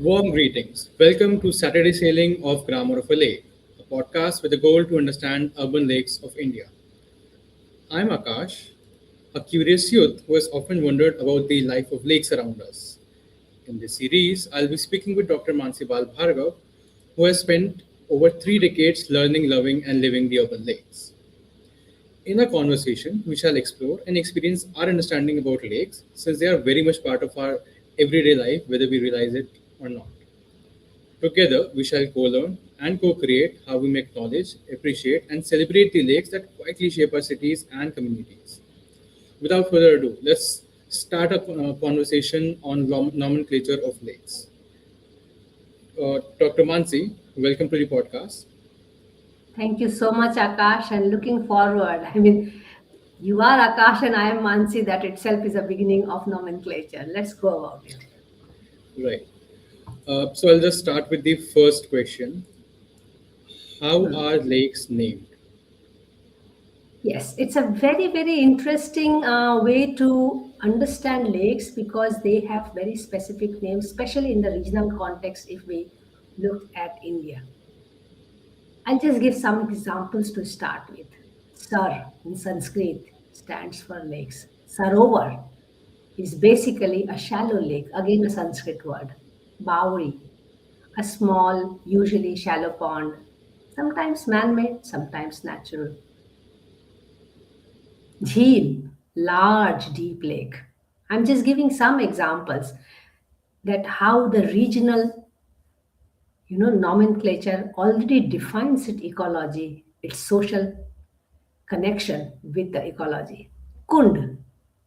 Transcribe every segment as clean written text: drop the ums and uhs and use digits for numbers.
Warm greetings. Welcome to Saturday Sailing of Grammar of a Lake, a podcast with the goal to understand urban lakes of India. I'm Akash, a curious youth who has often wondered about the life of lakes around us. In this series, I'll be speaking with Dr. Mansee Bal Bhargava, who has spent over 3 decades learning, loving, and living the urban lakes. In our conversation, we shall explore and experience our understanding about lakes since they are very much part of our everyday life, whether we realize it or not. Together, we shall co learn and co create how we make knowledge, appreciate, and celebrate the lakes that quietly shape our cities and communities. Without further ado, let's start a conversation on nomenclature of lakes. Dr. Mansi, welcome to the podcast. Thank you so much, Akash, and looking forward. You are Akash and I am Mansee. That itself is a beginning of nomenclature. Let's go about it. Right. So I'll just start with the first question. How Hmm. are lakes named? Yes, it's a very, very interesting way to understand lakes because they have very specific names, especially in the regional context if we look at India. I'll just give some examples to start with. Sar in Sanskrit stands for lakes. Sarovar is basically a shallow lake, again a Sanskrit word. Bauri, a small, usually shallow pond, sometimes man made, sometimes natural. Jheel, large, deep lake. I'm just giving some examples that how the regional nomenclature already defines its ecology, its social connection with the ecology. Kund,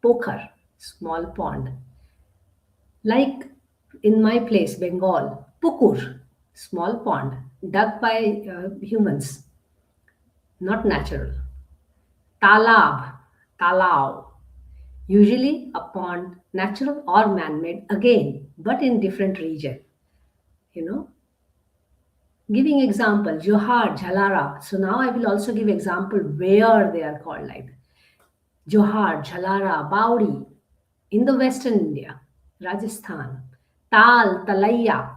pokhar, small pond. Like in my place, Bengal, Pukur, small pond dug by humans, not natural. Talab, Talao, usually a pond, natural or man-made, again, but in different region. You know, giving example, Johar, Jhalara. So now I will also give example where they are called like Johar, Jhalara, Bauri in the Western India, Rajasthan, Tal, Talaiya,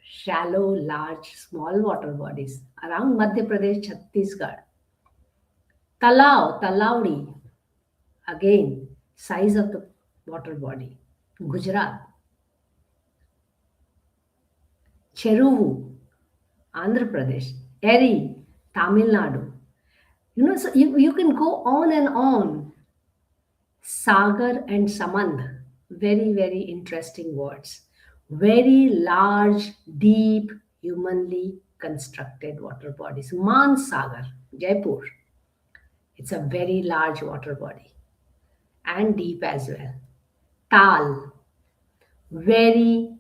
shallow, large, small water bodies around Madhya Pradesh, Chhattisgarh. Talao, Talaudi, again, size of the water body. Gujarat, Cheruvu, Andhra Pradesh, Eri, Tamil Nadu. So you can go on and on. Sagar and Samand, very, very interesting words. Very large, deep, humanly constructed water bodies. Mansagar, Jaipur. It's a very large water body and deep as well. Tal, very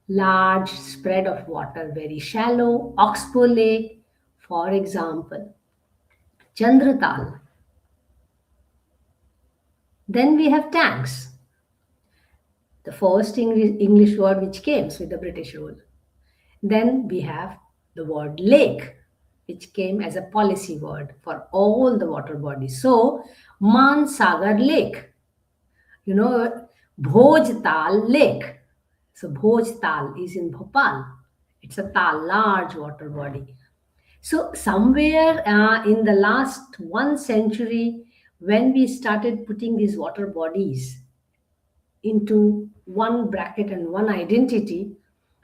large spread of water, very shallow. Oxbow Lake, for example. Chandratal. Then we have tanks, the first English word which came with the British rule. Then we have the word lake, which came as a policy word for all the water bodies. So, Mansagar Lake, you know, Bhojtal Lake. So, Bhojtal is in Bhopal. It's a tal, large water body. So, somewhere in the last 1 century, when we started putting these water bodies into one bracket and one identity,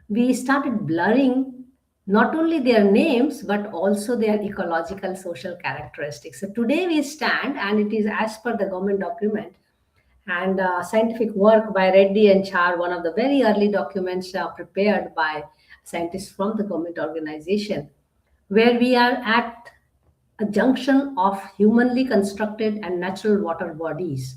we started blurring not only their names but also their ecological social characteristics. So today we stand, and it is as per the government document and scientific work by Reddy and Char, one of the very early documents prepared by scientists from the government organization, where we are at a junction of humanly constructed and natural water bodies,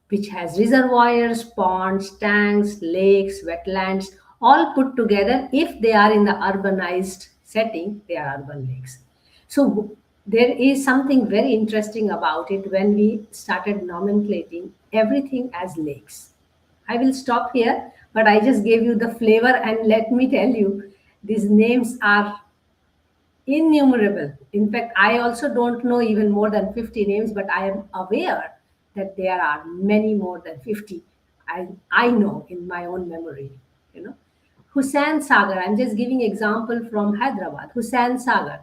which has reservoirs, ponds, tanks, lakes, wetlands, all put together. If they are in the urbanized setting, they are urban lakes. So there is something very interesting about it when we started nomenclating everything as lakes. I will stop here, but I just gave you the flavor, and let me tell you, these names are innumerable. In fact, I also don't know even more than 50 names, but I am aware that there are many more than 50. I know in my own memory, you know. Hussain Sagar, I'm just giving example from Hyderabad. Hussain Sagar,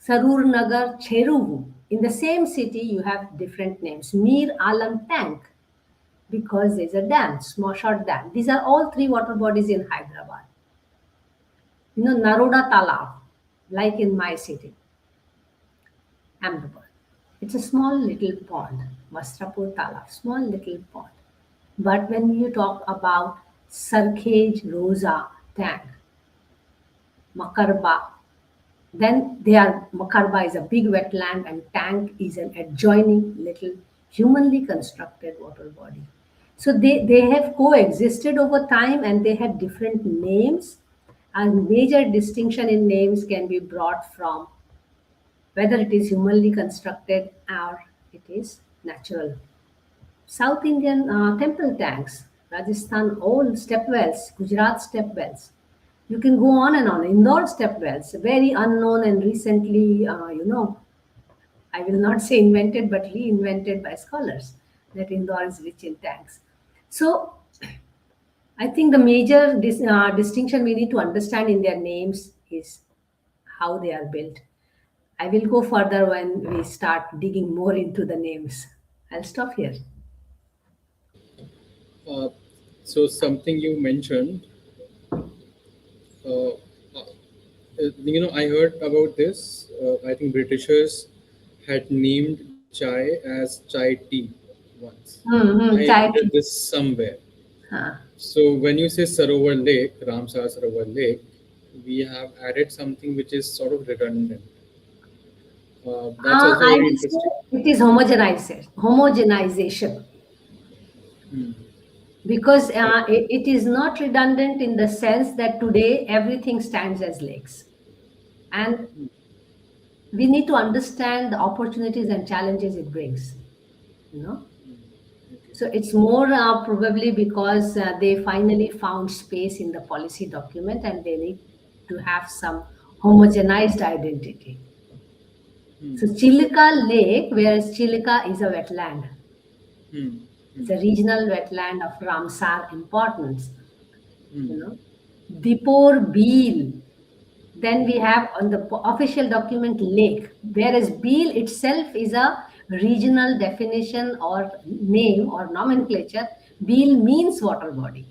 Sarur Nagar, Cheruvu. In the same city, you have different names. Mir Alam Tank, because there's a dam, small short dam. These are all three water bodies in Hyderabad. Naroda Talab, like in my city, Ahmedabad. It's a small little pond, Vastrapur Talab, small little pond. But when you talk about Sarkhej Rosa Tank, Makarba, then they are Makarba is a big wetland and Tank is an adjoining little humanly constructed water body. So they have coexisted over time and they had different names, and major distinction in names can be brought from whether it is humanly constructed or it is natural. South Indian temple tanks, Rajasthan old step wells, Gujarat step wells. You can go on and on. Indore step wells, very unknown and recently, I will not say invented, but reinvented by scholars, that Indore is rich in tanks. So I think the major distinction we need to understand in their names is how they are built. I will go further when we start digging more into the names. I'll stop here. Uh, so something you mentioned, uh, I heard about this. I think Britishers had named chai as chai tea once. Mm-hmm. I read this somewhere. Huh. So when you say Sarovar Lake, Ramsar Sarovar Lake, we have added something which is sort of redundant. That's also I very will say interesting. it is homogenization, Hmm. because Okay. it is not redundant in the sense that today everything stands as lakes, and we need to understand the opportunities and challenges it brings. You know, Okay. so it's more probably because they finally found space in the policy document and they need to have some homogenized identity. Hmm. So Chilika Lake, whereas Chilika is a wetland. Hmm. It's Hmm. a regional wetland of Ramsar importance. Hmm. You know, Dipor Beel. Then we have on the official document lake, whereas Beel itself is a regional definition or name or nomenclature. Beel means water body,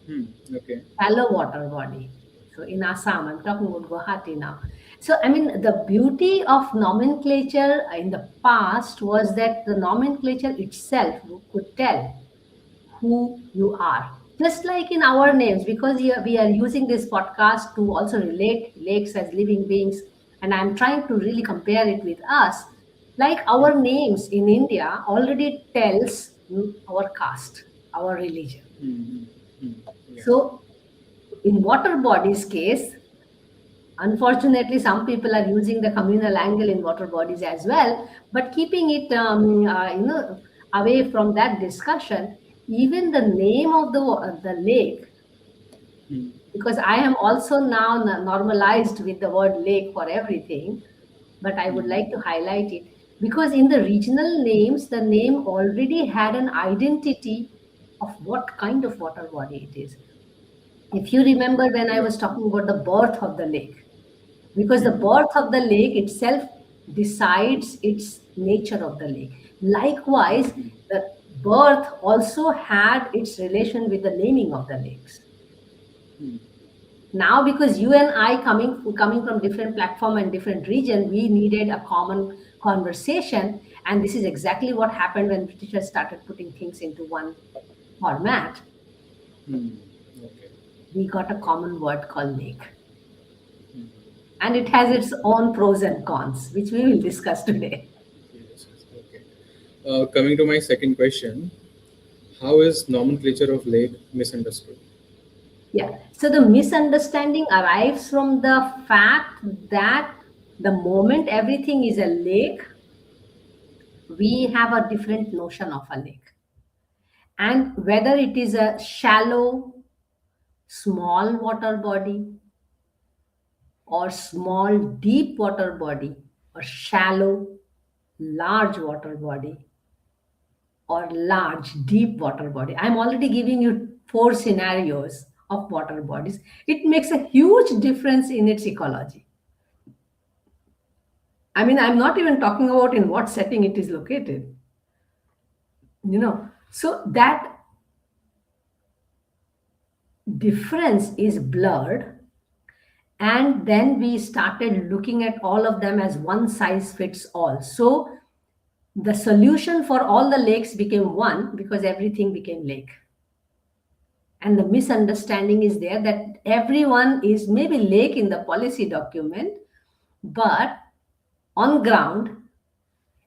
Hmm. Okay. shallow water body. So in Assam, I'm talking about Guwahati now. So I mean, the beauty of nomenclature in the past was that the nomenclature itself could tell who you are. Just like in our names, because we are using this podcast to also relate lakes as living beings, and I'm trying to really compare it with us. Like Hmm. our names in India already tells our caste, our religion. Hmm. Hmm. Hmm. Yeah. So in water bodies case, unfortunately, some people are using the communal angle in water bodies as well, but keeping it, away from that discussion, even the name of the lake, Hmm. because I am also now normalized with the word lake for everything, but I would Hmm. like to highlight it because in the regional names, the name already had an identity of what kind of water body it is. If you remember when I Yeah. was talking about the birth of the lake, because the Hmm. birth of the lake itself decides its nature of the lake. Likewise, Hmm. the birth also had its relation with the naming of the lakes. Hmm. Now, because you and I coming from different platform and different region, we needed a common conversation, and this is exactly what happened when Britishers started putting things into one format. Hmm. Okay. We got a common word called lake, Hmm. and it has its own pros and cons, which we will discuss today. Yes, yes. Okay. Coming to my second question, how is nomenclature of lake misunderstood? Yeah. So the misunderstanding arrives from the fact that the moment everything is a lake, we have a different notion of a lake. And whether it is a shallow, small water body, or small, deep water body, or shallow, large water body, or large, deep water body. I'm already giving you four scenarios of water bodies, it makes a huge difference in its ecology. I mean, I'm not even talking about in what setting it is located, So that difference is blurred. And then we started looking at all of them as one size fits all. So the solution for all the lakes became one because everything became lake. And the misunderstanding is there that everyone is maybe lake in the policy document, but on ground,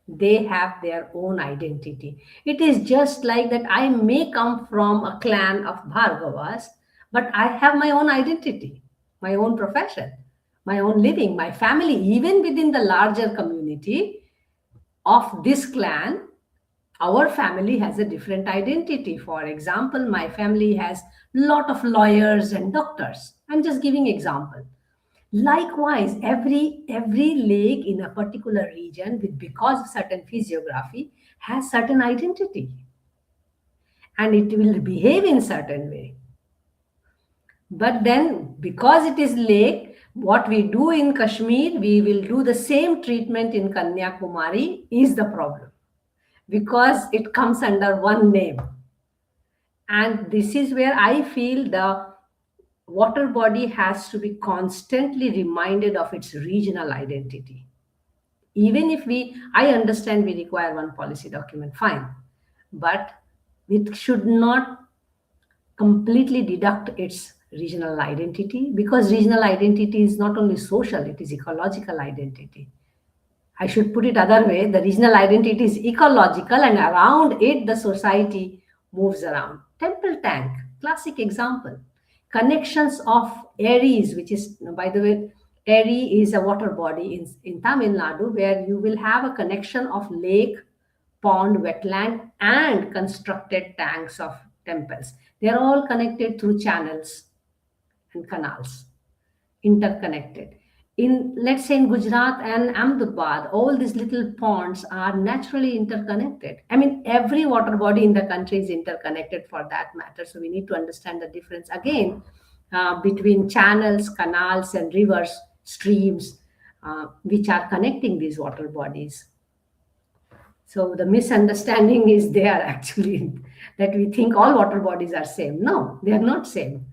they have their own identity. It is just like that I may come from a clan of Bhargavas, but I have my own identity, my own profession, my own living, my family, even within the larger community of this clan. Our family has a different identity. For example, my family has lot of lawyers and doctors. I'm just giving example. Likewise, every lake in a particular region, with because of certain physiography, has certain identity, and it will behave in certain way. But then, because it is lake, what we do in Kashmir, we will do the same treatment in Kanyakumari is the problem, because it comes under one name. And this is where I feel the water body has to be constantly reminded of its regional identity. Even if I understand we require one policy document, fine, but it should not completely deduct its regional identity, because regional identity is not only social, it is ecological identity. I should put it other way, the regional identity is ecological, and around it the society moves around. Temple tank, classic example. Connections of Aries, which is, by the way, Erie is a water body in Tamil Nadu, where you will have a connection of lake, pond, wetland, and constructed tanks of temples. They are all connected through channels and canals, interconnected. In, let's say, in Gujarat and Ahmedabad, all these little ponds are naturally interconnected. I mean, every water body in the country is interconnected for that matter. So we need to understand the difference again between channels, canals, and rivers, streams, which are connecting these water bodies. So the misunderstanding is there actually that we think all water bodies are same. No, they are not same.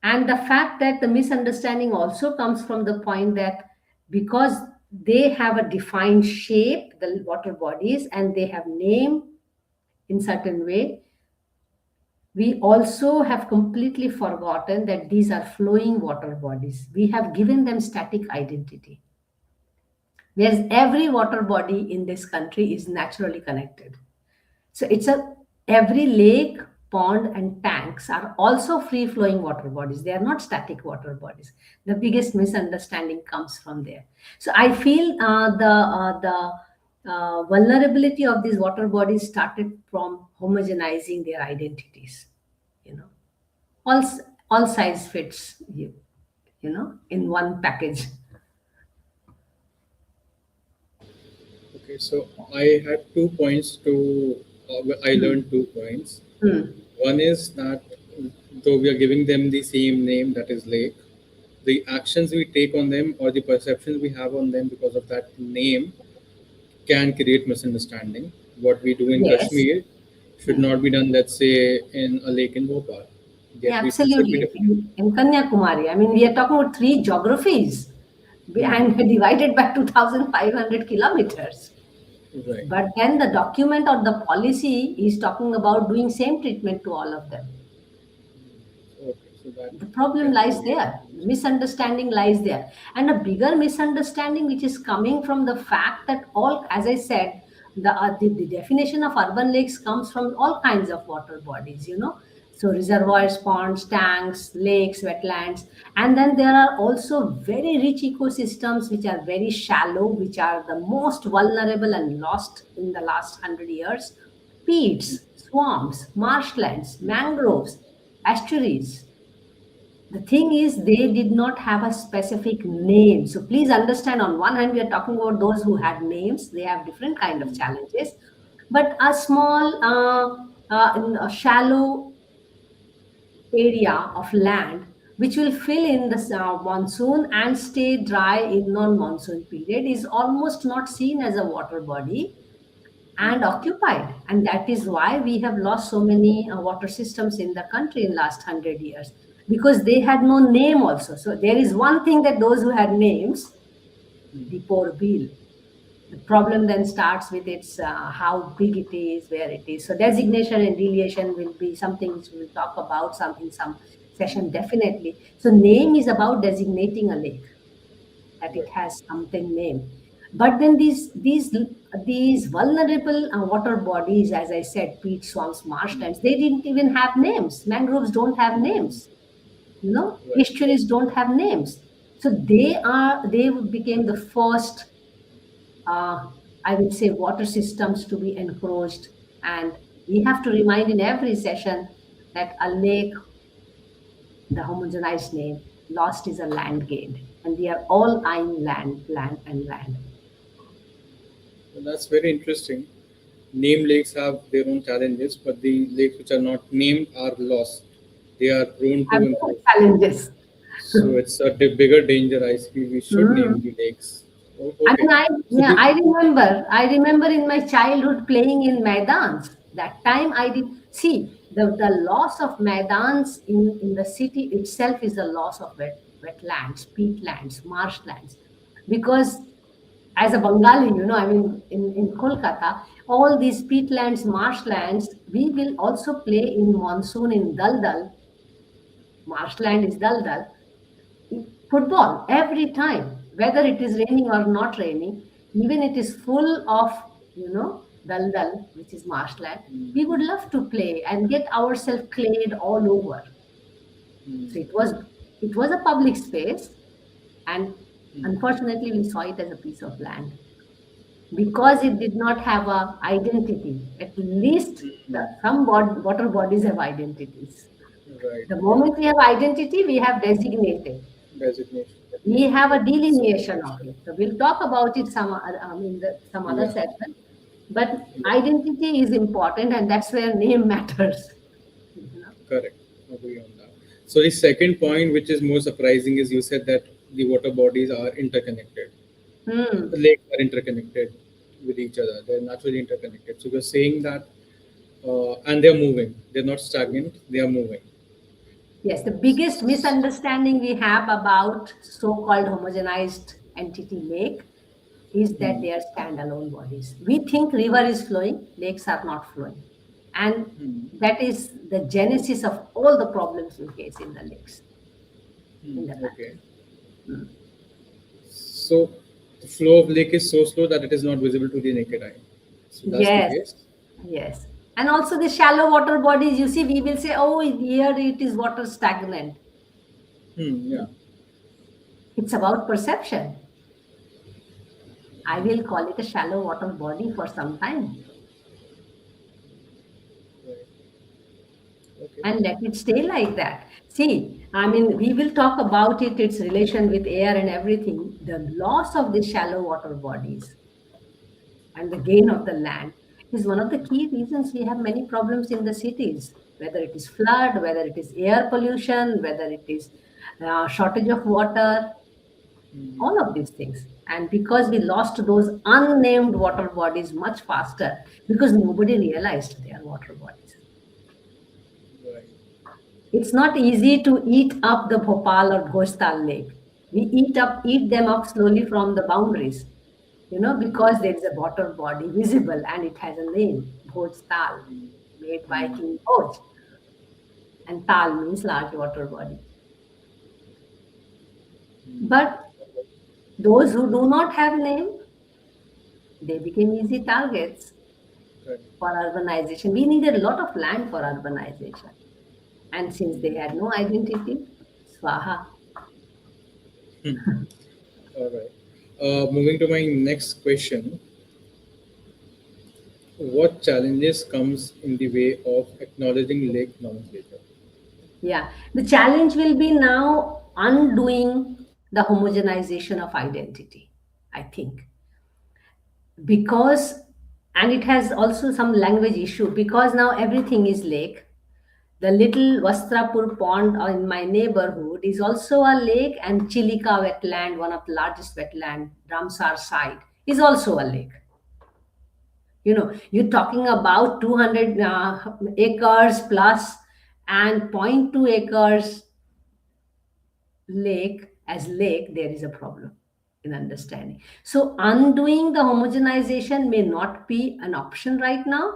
And the fact that the misunderstanding also comes from the point that because they have a defined shape, the water bodies, and they have name in certain way, we also have completely forgotten that these are flowing water bodies. We have given them static identity. Whereas every water body in this country is naturally connected. So it's a every lake, pond, and tanks are also free flowing water bodies. They are not static water bodies. The biggest misunderstanding comes from there. So I feel the vulnerability of these water bodies started from homogenizing their identities. You know, all all size fits you. In one package. Okay, so I had 2 points to, I learned 2 points. Hmm. One is that though we are giving them the same name, that is lake, the actions we take on them or the perceptions we have on them because of that name can create misunderstanding. What we do in Yes. Kashmir should Hmm. not be done, let's say, in a lake in Bhopal. The Yeah, treatment should be absolutely. different. In Kanyakumari, I mean, we are talking about three geographies Hmm. and divided by 2,500 kilometers. Right. But then the document or the policy is talking about doing same treatment to all of them. Okay, so that The problem can lies create there. The confusion. misunderstanding lies there. And a bigger misunderstanding, which is coming from the fact that all, as I said, the definition of urban lakes comes from all kinds of water bodies. So reservoirs, ponds, tanks, lakes, wetlands. And then there are also very rich ecosystems which are very shallow, which are the most vulnerable and lost in the last 100 years. Peats, swamps, marshlands, mangroves, estuaries. The thing is, they did not have a specific name. So please understand, on one hand, we are talking about those who had names. They have different kind of challenges. But a small, shallow area of land which will fill in the monsoon and stay dry in non-monsoon period is almost not seen as a water body and occupied. And that is why we have lost so many water systems in the country in last 100 years, because they had no name also. So there is one thing that those who had names, the poor bill. The problem then starts with its how big it is, where it is. So designation and deletion will be something which we will talk about some in some session definitely. So name is about designating a lake, that it Right. has something name. But then these vulnerable water bodies, as I said, peat swamps, marshlands, they didn't even have names. Mangroves don't have names. Right. Estuaries don't have names. So they became the first, uh, I would say, water systems to be encroached. And we have to remind in every session that a lake, the homogenized name, lost is a land gained. And we are all eyeing land, land, and land. Well, that's very interesting. Named lakes have their own challenges, but the lakes which are not named are lost. They are prone Have to their encroach. challenges. So it's a bigger danger. I feel we should name Mm. the lakes. I Okay. mean, So yeah, I remember in my childhood playing in Maidans. That time I did see the loss of Maidans in the city itself is the loss of wetlands, peatlands, marshlands. Because as a Bengali, I mean, in Kolkata, all these peatlands, marshlands, we will also play in monsoon in Daldal. Marshland is Daldal. Football every time, whether it is raining or not raining, even it is full of, daldal, which is marshland, we would love to play and get ourselves clayed all over. So it was a public space, and unfortunately we saw it as a piece of land because it did not have a identity. At least some water bodies have identities. right, The yeah, moment we have identity, we have designated. designation. We have a So, delineation of it. So we'll talk about it some other yeah, session. But yeah, identity is important, and that's where name matters. You know? correct. Agree on that. So the second point, which is more surprising, is you said that the water bodies are interconnected. The Hmm. lakes are interconnected with each other. They're naturally interconnected. So you're saying that, and they're moving. They're not stagnant. They are moving. Yes, the biggest misunderstanding we have about so-called homogenized entity lake is that they are standalone bodies. We think river is flowing, lakes are not flowing. And that is the genesis of all the problems we face in the lakes in the Okay. country. Hmm. So the flow of lake is so slow that it is not visible to the naked eye. So that's the Yes, case. yes. And also the shallow water bodies, you see, we will say, oh, here it is water stagnant. Yeah. It's about perception. I will call it a shallow water body for some time Right. Okay. and let it stay like that. See, I mean, we will talk about it, its relation with air and everything. The loss of the shallow water bodies and the gain of the land is one of the key reasons we have many problems in the cities, whether it is flood, whether it is air pollution, whether it is shortage of water, all of these things. And because we lost those unnamed water bodies much faster, because nobody realized they are water bodies. Right. It's not easy to eat up the Bhopal or Bhojtal lake. We eat them up slowly from the boundaries, because there is a water body visible and it has a name, Bhojtal, made by King Bhoj. And Tal means large water body. But those who do not have name, they became easy targets Right. for urbanization. We needed a lot of land for urbanization. And since they had no identity, swaha. All right. Moving to my next question, what challenges comes in the way of acknowledging lake nomenclature? Yeah. The challenge will be now undoing the homogenization of identity, I think. Because, and it has also some language issue, because now everything is lake. The little Vastrapur pond in my neighborhood is also a lake, and Chilika wetland, one of the largest wetland, Ramsar site, is also a lake. You're talking about 200 acres plus, and zero point 0.2 acres lake as lake, there is a problem in understanding. So undoing the homogenization may not be an option right now,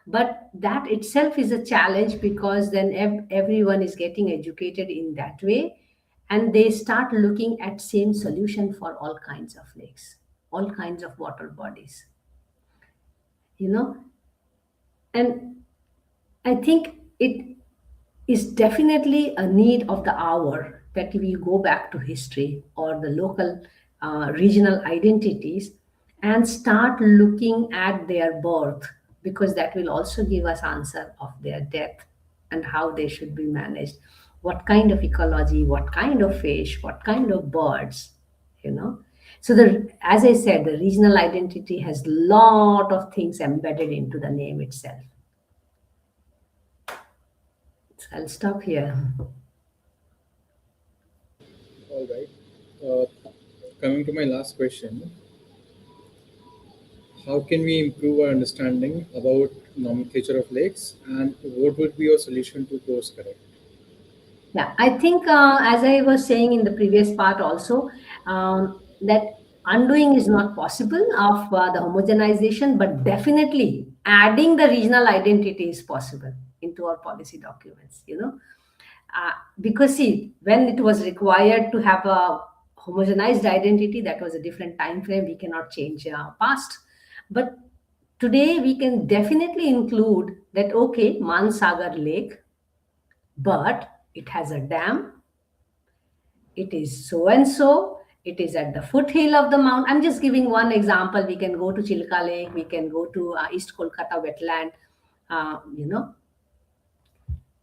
but that itself is a challenge, because then everyone is getting educated in that way, and they start looking at same solution for all kinds of lakes, all kinds of water bodies, you know and I think it is definitely a need of the hour that we go back to history or the local regional identities and start looking at their birth, because that will also give us answer of their death and how they should be managed, what kind of ecology, what kind of fish, what kind of birds, you know so the as I said, the regional identity has lot of things embedded into the name itself. So I'll stop here. All right. Coming to my last question, how can we improve our understanding about nomenclature of lakes, and what would be your solution to course correct? Yeah, I think as I was saying in the previous part also, that undoing is not possible of the homogenization, but definitely adding the regional identity is possible into our policy documents. Because see, when it was required to have a homogenized identity, that was a different time frame. We cannot change past, but today we can definitely include that. Okay, Mansagar Lake, but it has a dam, it is so and so, it is at the foothill of the mount. I'm just giving one example. We can go to Chilka Lake, we can go to East Kolkata wetland, uh, you know.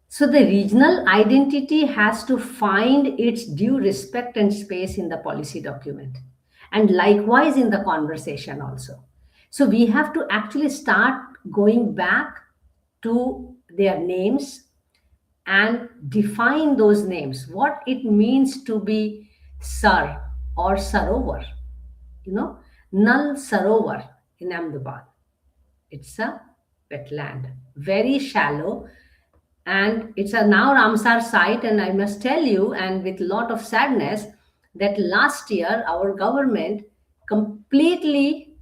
So the regional identity has to find its due respect and space in the policy document, and likewise in the conversation also. So we have to actually start going back to their names and define those names, what it means to be Sar or Sarovar. Nal Sarovar in Ahmedabad. It's a wetland, very shallow, and it's a now Ramsar site. And I must tell you, and with a lot of sadness, that last year our government completely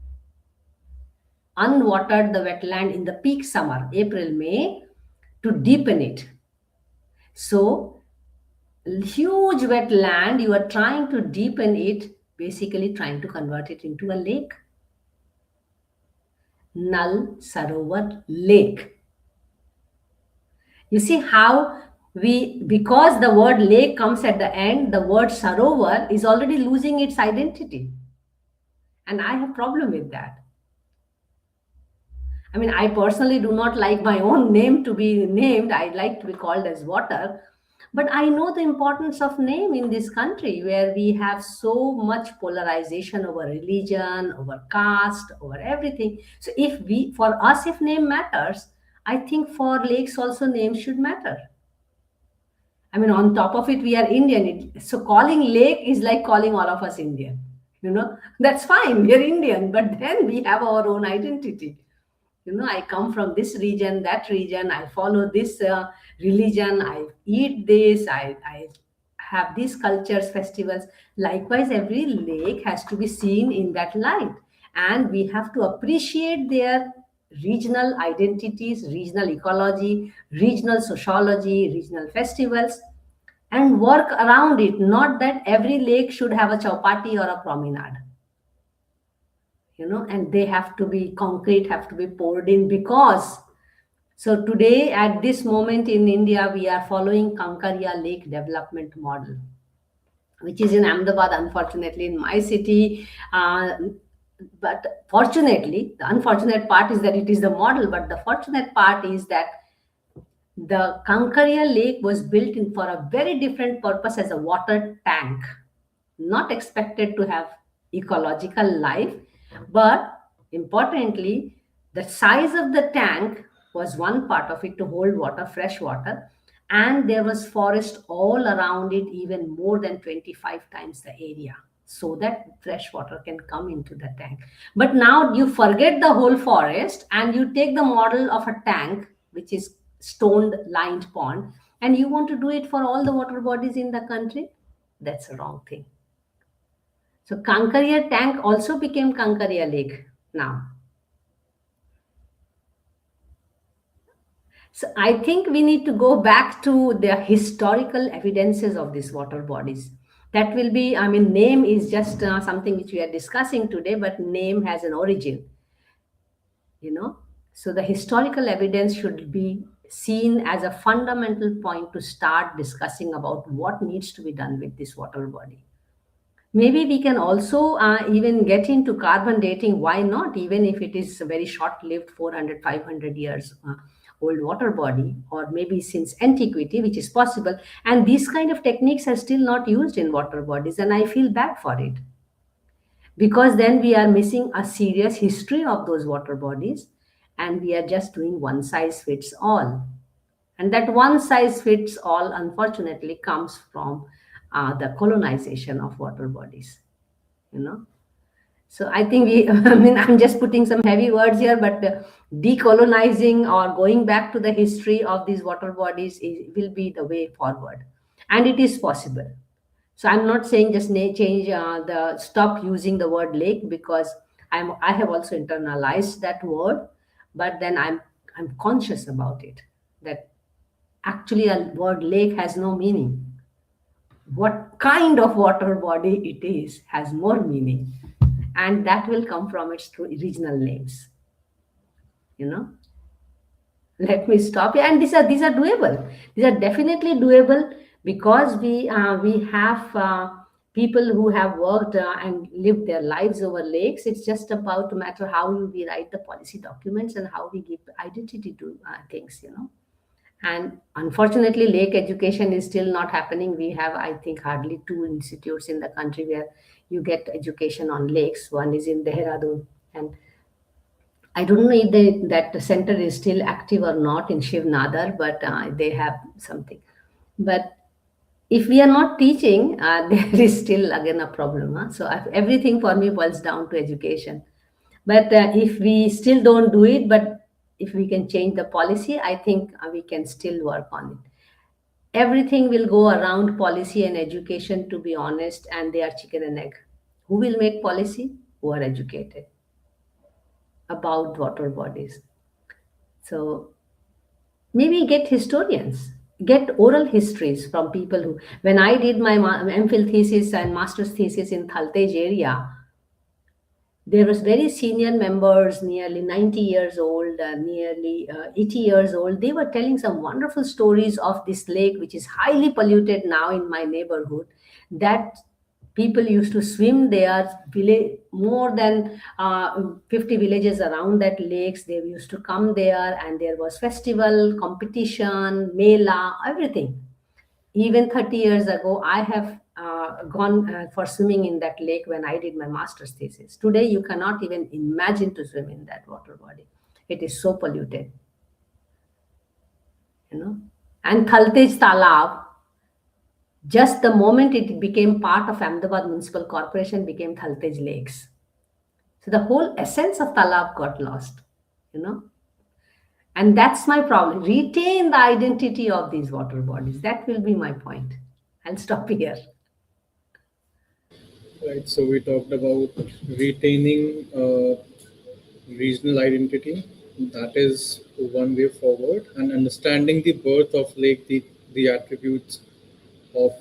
unwatered the wetland in the peak summer, April, May, to deepen it. So huge wetland, you are trying to deepen it, basically trying to convert it into a lake. Nal Sarovar Lake. You see how because the word lake comes at the end, the word Sarovar is already losing its identity, and I have problem with that. I mean, I personally do not like my own name to be named. I like to be called as water. But I know the importance of name in this country, where we have so much polarization over religion, over caste, over everything. So for us, if name matters, I think for lakes also names should matter. I mean, on top of it, we are Indian. So calling lake is like calling all of us Indian. That's fine. We are Indian, but then we have our own identity. I come from this region, that region, I follow this religion, I eat this, I have these cultures, festivals. Likewise, every lake has to be seen in that light, and we have to appreciate their regional identities, regional ecology, regional sociology, regional festivals, and work around it. Not that every lake should have a chowpatty or a promenade, and they have to be concrete, have to be poured in, because so today at this moment in India we are following Kankaria Lake development model, which is in Ahmedabad, unfortunately in my city. But fortunately, the unfortunate part is that it is the model, but the fortunate part is that the Kankaria Lake was built in for a very different purpose, as a water tank, not expected to have ecological life, but importantly, the size of the tank was one part of it, to hold water, fresh water. and there was forest all around it, even more than 25 times the area, so that fresh water can come into the tank. But now you forget the whole forest and you take the model of a tank, which is stone lined pond, and you want to do it for all the water bodies in the country. That's a wrong thing. So Kankaria tank also became Kankaria lake now. So I think we need to go back to the historical evidences of these water bodies. That will be, I mean, name is just something which we are discussing today, but name has an origin, you know. So the historical evidence should be seen as a fundamental point to start discussing about what needs to be done with this water body. Maybe we can also even get into carbon dating. Why not? Even if it is a very short lived 400, 500 years old water body, or maybe since antiquity, which is possible. And these kind of techniques are still not used in water bodies. And I feel bad for it, because then we are missing a serious history of those water bodies, and we are just doing one size fits all. And that one size fits all, unfortunately, comes from the colonization of water bodies, you know. So I think we, I mean, I'm just putting some heavy words here, but decolonizing or going back to the history of these water bodies will be the way forward. And it is possible. So I'm not saying just change stop using the word lake, because I have also internalized that word, but then I'm conscious about it, that actually a word lake has no meaning. What kind of water body it is has more meaning, and that will come from its regional names, you know. Let me stop here. And these are doable. These are definitely doable, because we have people who have worked and lived their lives over lakes. It's just about to matter how we write the policy documents and how we give identity to things, you know. And unfortunately, lake education is still not happening. We have, I think, hardly two institutes in the country where you get education on lakes. One is in Dehradun, and I don't know if that center is still active or not in Shivnadar, but they have something. But if we are not teaching, there is still again a problem. Huh? So everything for me boils down to education. But if we still don't do it, but if we can change the policy, I think we can still work on it. Everything will go around policy and education, to be honest, and they are chicken and egg. Who will make policy? Who are educated about water bodies. So maybe get historians, get oral histories from people who, when I did my MPhil thesis and master's thesis in Thaltej area, there was very senior members, nearly 90 years old, nearly 80 years old. They were telling some wonderful stories of this lake, which is highly polluted now in my neighborhood, that people used to swim there. More than 50 villages around that lakes, they used to come there, and there was festival, competition, mela, everything. Even 30 years ago, I have gone for swimming in that lake when I did my master's thesis. Today, you cannot even imagine to swim in that water body. It is so polluted, you know. And Thaltej Talab, just the moment it became part of Ahmedabad Municipal Corporation, became Thaltej Lakes. So the whole essence of Talab got lost, you know. And that's my problem. Retain the identity of these water bodies. That will be my point. I'll stop here. Right. So we talked about retaining regional identity. That is one way forward, and understanding the birth of lake, the attributes of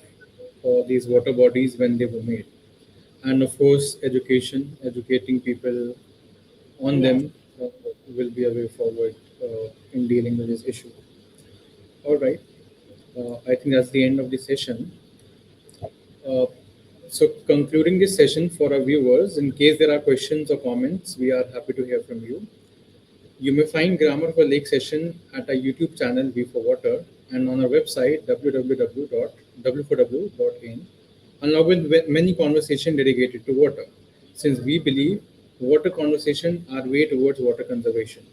these water bodies when they were made, and of course, educating people on Yes. them will be a way forward in dealing with this issue. All right. I think that's the end of the session. Uh, so, concluding this session for our viewers, in case there are questions or comments, we are happy to hear from you. You may find Grammar for Lake session at our YouTube channel, V for Water, and on our website, www.w4w.in, along with many conversations dedicated to water, since we believe water conversation are way towards water conservation.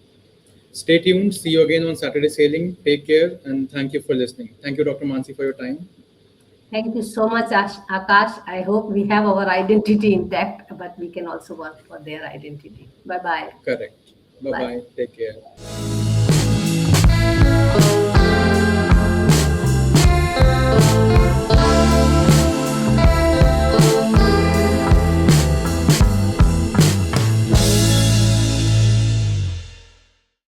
Stay tuned. See you again on Saturday Sailing. Take care and thank you for listening. Thank you, Dr. Mansee, for your time. Thank you so much, Akash. I hope we have our identity intact, but we can also work for their identity. Bye bye. Correct. Bye Bye. bye. Take care.